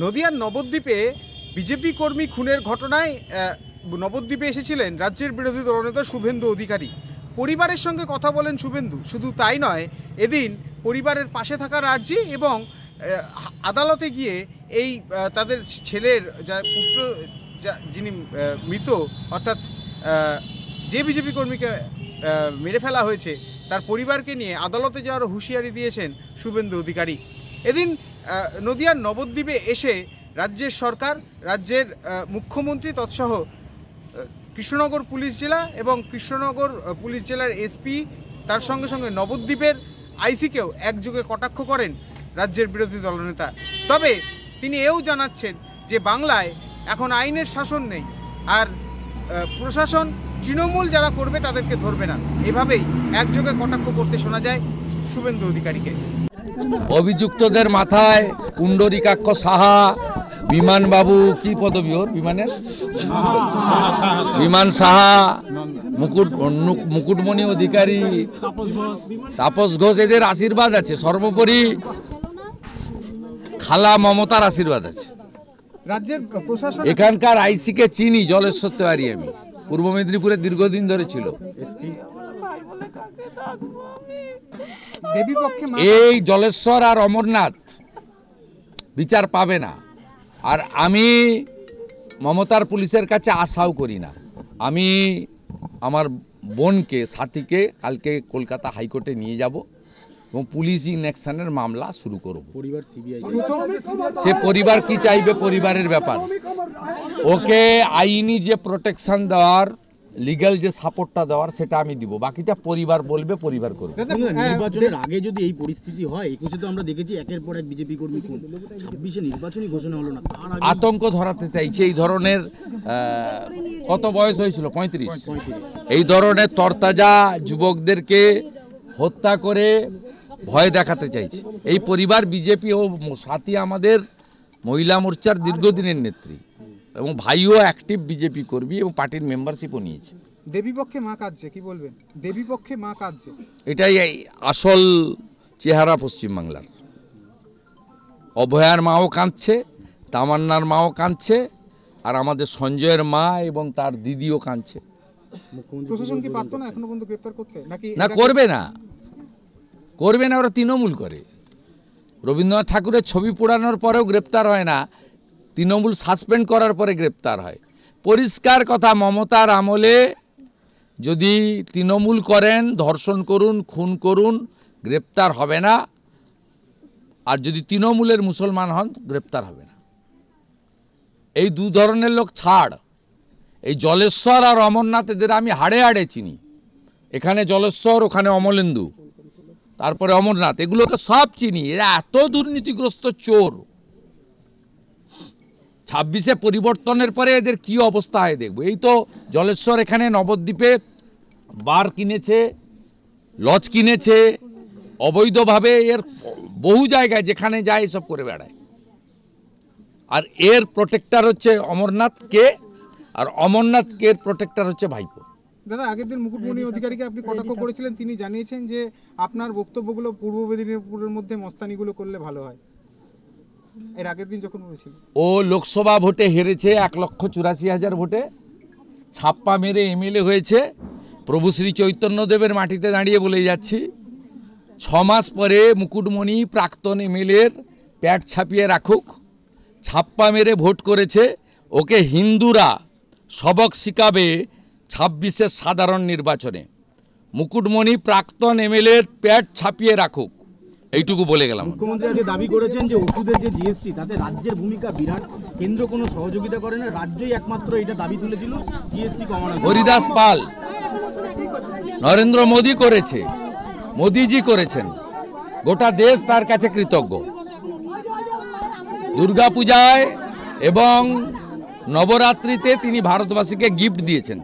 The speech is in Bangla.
নদিয়ার নবদ্বীপে বিজেপি কর্মী খুনের ঘটনায় নবদ্বীপে এসেছিলেন রাজ্যের বিরোধী দলনেতা শুভেন্দু অধিকারী। পরিবারের সঙ্গে কথা বলেন শুভেন্দু। শুধু তাই নয়, এদিন পরিবারের পাশে থাকার আর্জি এবং আদালতে গিয়ে এই তাদের ছেলের যা পুত্র যিনি মৃত, অর্থাৎ যে বিজেপি কর্মীকে মেরে ফেলা হয়েছে তার পরিবারকে নিয়ে আদালতে যাওয়ার হুঁশিয়ারি দিয়েছেন শুভেন্দু অধিকারী। এদিন নদিয়ার নবদ্বীপে এসে রাজ্যের সরকার, রাজ্যের মুখ্যমন্ত্রী তৎসহ কৃষ্ণনগর পুলিশ জেলা এবং কৃষ্ণনগর পুলিশ জেলার এসপি, তার সঙ্গে সঙ্গে নবদ্বীপের আইসিকেও একযোগে কটাক্ষ করেন রাজ্যের বিরোধী দলনেতা। তবে তিনি এও জানাচ্ছেন যে বাংলায় এখন আইনের শাসন নেই, আর প্রশাসন তৃণমূল যারা করবে তাদেরকে ধরবে না। এভাবেই একযোগে কটাক্ষ করতে শোনা যায় শুভেন্দু অধিকারীকে। অভিযুক্তদের মাথায় পুণ্ডরীকাক্ষ সাহা, বিমানবাবু, কি পদবী ওর বিমানের, বিমান সাহা, মুকুটমণি অধিকারী, তাপস ঘোষ, এদের আশীর্বাদ আছে। সর্বোপরি খালা মমতার আশীর্বাদ আছে। রাজ্যের প্রশাসন, এখানকার আইসিকে চিনি, জলেশ্বর তেওয়ারি, আমি পূর্ব মেদিনীপুরে দীর্ঘদিন ধরে ছিল। এই জলেশ্বর আর অমরনাথ বিচার পাবে না, আর আমি মমতার পুলিশের কাছে আশাও করি না। আমি আমার বোনকে, সাথীকে কালকে কলকাতা হাইকোর্টে নিয়ে যাব এবং পুলিশ ইনঅ্যাকশনের মামলা শুরু করব। সে পরিবার কি চাইবে, পরিবারের ব্যাপার। ওকে আইনি যে প্রোটেকশন দেওয়ার, লিগ্যাল যে সাপোর্টটা দেওয়ার, সেটা আমি দিব। বাকিটা পরিবার বলবে, পরিবার করবে। নির্বাচনের আগে যদি এই পরিস্থিতি হয়, 21-এ তো আমরা দেখেছি একের পর এক বিজেপি কর্মী খুন, 26-এ নির্বাচনী ঘোষণা হলো না, তার আগে আতঙ্ক ধরাতে চাইছে। এই ধরনের কত বয়স হয়েছিল, 35। এই ধরনের তরতাজা যুবকদেরকে হত্যা করে ভয় দেখাতে চাইছে এই পরিবার। বিজেপি ও সাথী আমাদের মহিলা মোর্চার দীর্ঘদিনের নেত্রী এবং ভাইও অ্যাক্টিভ বিজেপি কর্মী এবং পার্টির মেম্বারশিপও নিয়েছে। দেবীপক্ষে মা কাঁদছে, কি বলবেন? দেবীপক্ষে মা কাঁদছে, এটাই আসল চেহারা পশ্চিমবাংলার। অভয়ার মাও কাঁদছে, তামান্নার মাও কাঁদছে, আর আমাদের সঞ্জয়ের মা এবং তার দিদিও কাঁদছে। প্রশাসন কি পারতো না এখনো পর্যন্ত গ্রেফতার করতে? না, করবে না, করবে না। ওরা তৃণমূল করে। রবীন্দ্রনাথ ঠাকুরের ছবি পোড়ানোর পরেও গ্রেপ্তার হয় না, তৃণমূল সাসপেন্ড করার পরে গ্রেপ্তার হয়। পরিষ্কার কথা, মমতার আমলে যদি তৃণমূল করেন, ধর্ষণ করুন, খুন করুন, গ্রেপ্তার হবে না। আর যদি তৃণমূলের মুসলমান হন, গ্রেপ্তার হবে না। এই দু ধরনের লোক ছাড়। এই জলেশ্বর আর অমরনাথ, এদের আমি হাড়ে হাড়ে চিনি। এখানে জলেশ্বর, ওখানে অমলেন্দু, তারপরে অমরনাথ, এগুলোকে সব চিনি। এরা এত দুর্নীতিগ্রস্ত চোর। 26-এ পরিবর্তনের পরে এদের কি অবস্থা হয় দেখবো। এই তো জলেশ্বর এখানে নবদ্বীপে বার কিনেছে, লজ কিনেছে অবৈধভাবে। এর বহু জায়গায় যেখানে যায় এসব করে বেড়ায়। আর এর প্রোটেক্টর হচ্ছে অমরনাথ কে, আর অমরনাথ কে প্রোটেক্টর হচ্ছে ভাইপো। দাদা, আগের দিন মুকুটমণি অধিকারীকে আপনি কটাক্ষ করেছিলেন। তিনি জানিয়েছেন যে আপনার বক্তব্যগুলো পূর্ব মেদিনীপুরের মধ্যে মস্তানিগুলো করলে ভালো হয়। এর আগের দিন যখন বলেছিল, ও লোকসভা ভোটে হেরেছে 1,84,000 ভোটে, ছাপ্পা মেরে এমএলএ হয়েছে। প্রভু শ্রী চৈতন্যদেবের মাটিতে দাঁড়িয়ে বলে যাচ্ছি, 6 মাস পরে মুকুটমণি প্রাক্তন এমএলএর প্যাট ছাপিয়ে রাখুক। ছাপ্পা মেরে ভোট করেছে। ওকে হিন্দুরা সবক শিখাবে 26-এর সাধারণ নির্বাচনে। মুকুটমণি প্রাক্তন এমএলএর প্যাট ছাপিয়ে রাখুক, এইটুকু বলে গেলাম। মুখ্যমন্ত্রী আজকে দাবি করেছেন যে ওষুধের যে জিএসটি, তাতে রাজ্যের ভূমিকা বিরাট, কেন্দ্র কোনো সহযোগিতা করে না, রাজ্যই একমাত্র এটা দাবি তুলেছিল জিএসটি কমানো। হরিদাস পাল, নরেন্দ্র মোদী করেছে, মোদীজি করেছেন, গোটা দেশ তার কাছে কৃতজ্ঞ। দুর্গাপূজায় এবং নবরাত্রিতে তিনি ভারতবাসীকে গিফট দিয়েছেন।